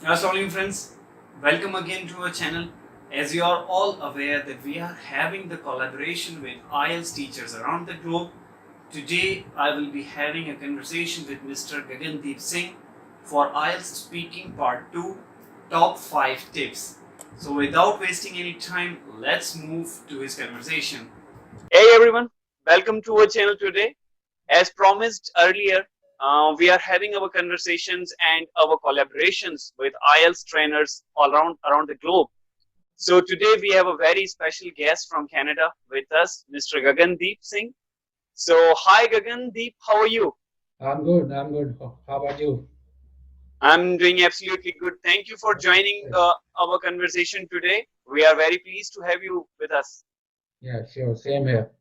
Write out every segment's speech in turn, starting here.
Assalamualaikum friends, welcome again to our channel. As you are all aware that we are having the collaboration with IELTS teachers around the globe, today I will be having a conversation with Mr. Gagandeep Singh for IELTS speaking part 2, top 5 tips. So without wasting any time, let's move to his conversation. Hey everyone, welcome to our channel today. As promised earlier, we are having our conversations and our collaborations with IELTS trainers all around the globe. So today we have a very special guest from Canada with us, Mr. Gagandeep Singh. So hi Gagandeep, how are you? I'm good. I'm good. How about you? I'm doing absolutely good. Thank you for joining Yes. our conversation today. We are very pleased to have you with us. Yeah, sure. Same here.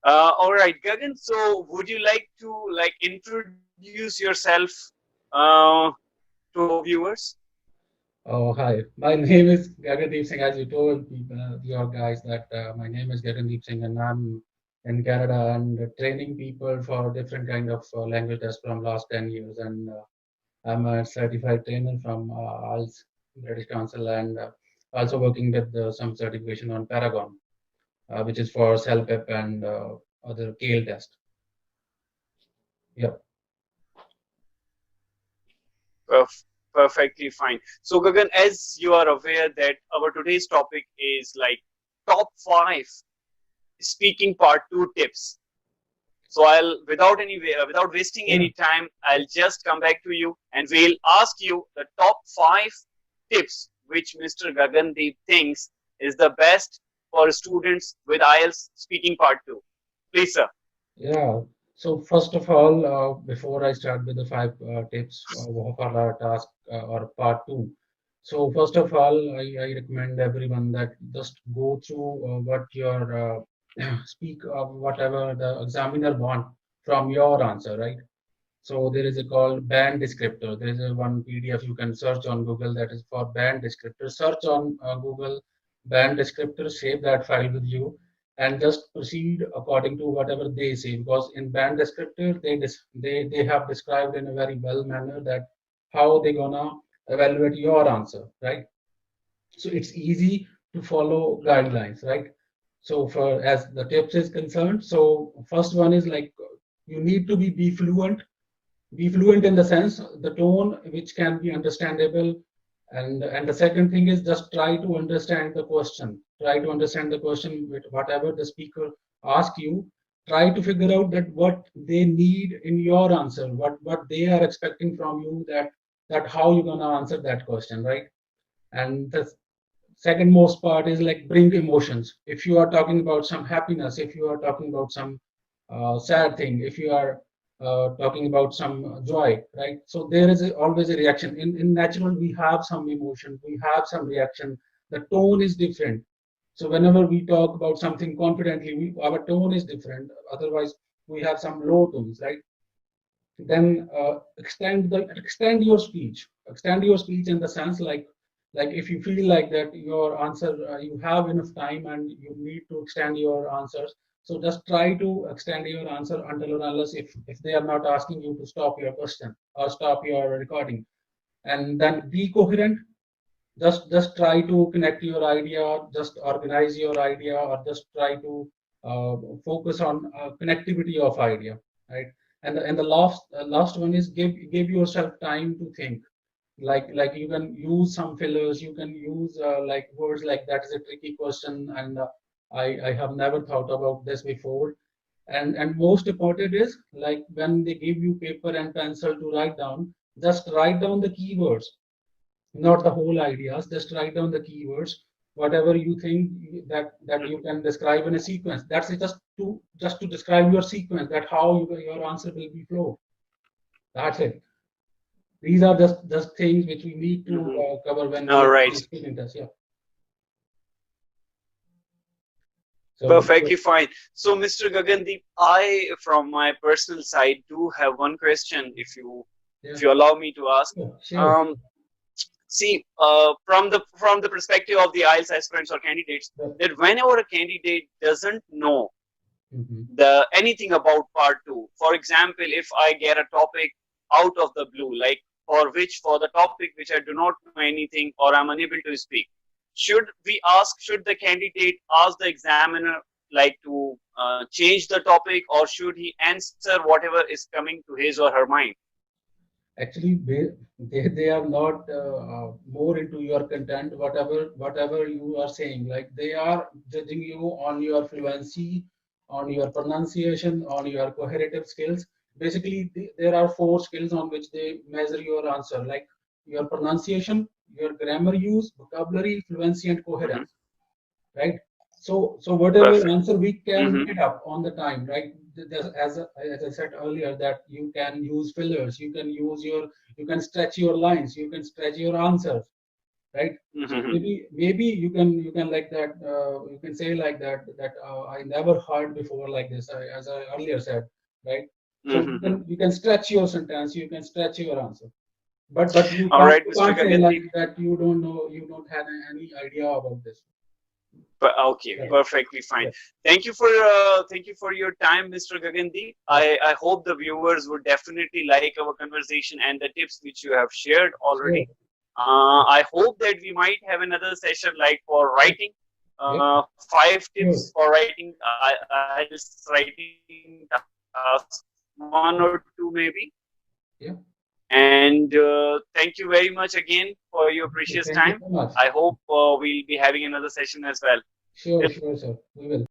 All right, Gagan. So, would you like to introduce yourself uh, to our viewers? Oh, hi. My name is Gagandeep Singh. As you told people, your guys that my name is Gagandeep Singh, and I'm in Canada and training people for different kind of language tests from last 10 years. And I'm a certified trainer from IELTS British Council, and also working with some certification on Paragon, which is for CELPEP and other KL test. Yeah. Perf- Perfectly fine. So, Gagan, as you are aware that our today's topic is like top five speaking part two tips. So, without wasting Yeah. any time, I'll just come back to you and we'll ask you the top five tips which Mr. Gagandeep thinks is the best for students with IELTS speaking part two. Please, sir. Yeah. So first of all, before I start with the five tips for our task or part two. So first of all, I recommend everyone that just go through what your speak whatever the examiner want from your answer, right? So there is a called band descriptor. There is a one PDF you can search on Google that is for band descriptor. Search on Google band descriptor, save that file with you, and just proceed according to whatever they say. Because in band descriptor, they have described in a very well manner that how they gonna evaluate your answer, right? So it's easy to follow guidelines, right? So for as the tips is concerned, so first one is like you need to be fluent in the sense the tone which can be understandable, and the second thing is just try to understand the question with whatever the speaker asks you. Try to figure out that what they need in your answer, what they are expecting from you, that how you're going to answer that question, right? And the second most part is like bring emotions. If you are talking about some happiness, if you are talking about some sad thing, if you are talking about some joy, right? So there is always a reaction. In natural, we have some emotion, we have some reaction. The tone is different. So whenever we talk about something confidently, our tone is different. Otherwise, we have some low tones, right? Then extend your speech in the sense like if you feel like that your answer you have enough time and you need to extend your answers, so just try to extend your answer until or unless if they are not asking you to stop your question or stop your recording. And then be coherent. Just try to connect your idea, just organize your idea, or just try to focus on connectivity of idea, right? And the last one is give yourself time to think. Like you can use some fillers, you can use like words like that is a tricky question, and I have never thought about this before. And most important is like when they give you paper and pencil to write down, just write down the keywords, not the whole ideas. Just write down the keywords, whatever you think that you can describe in a sequence. That's it, just to describe your sequence, that how your answer will be flow. That's it. These are just things which we need to Mhm. cover when we All are right. doing speaking test. Yeah. So Perfectly fine. So, Mr. Gagandeep, I, from my personal side, do have one question, yeah, if you allow me to ask. sure. Um, See, from the perspective of the IELTS aspirants or candidates, Sure. that whenever a candidate doesn't know Mhm. the anything about part two, for example, if I get a topic out of the blue, like for the topic which I do not know anything or I'm unable to speak, should the candidate ask the examiner like to change the topic, or should he answer whatever is coming to his or her mind? Actually, they are not more into your content, whatever you are saying. Like they are judging you on your fluency, on your pronunciation, on your coherative skills. Basically, there are four skills on which they measure your answer, like your pronunciation, your grammar use, vocabulary, fluency, and Mm-hmm. coherence, right? So whatever Perfect. answer we can Mm-hmm. get up on the time, right? As I said earlier, that you can use fillers, you can stretch your lines, you can stretch your answers, right? So Mm-hmm. maybe you can like that, you can say like that I never heard before like this, as I earlier said, right? So Mm-hmm. you can stretch your sentence, you can stretch your answer, but you All can't right, you Mr. can't say like Gagandeep. that you don't know, you don't have any idea about this. Okay, Yeah. perfectly fine. Yeah. Thank you for your time, Mr. Gagandeep. Yeah. I hope the viewers would definitely like our conversation and the tips which you have shared Sure. already. I hope that we might have another session like for writing, Yeah. 5 tips Sure. for writing IELTS writing task, one or two maybe. Yeah. And thank you very much again for your Okay, precious thank you time. so much. I hope we'll be having another session as well. Sure, sure, sir. We will.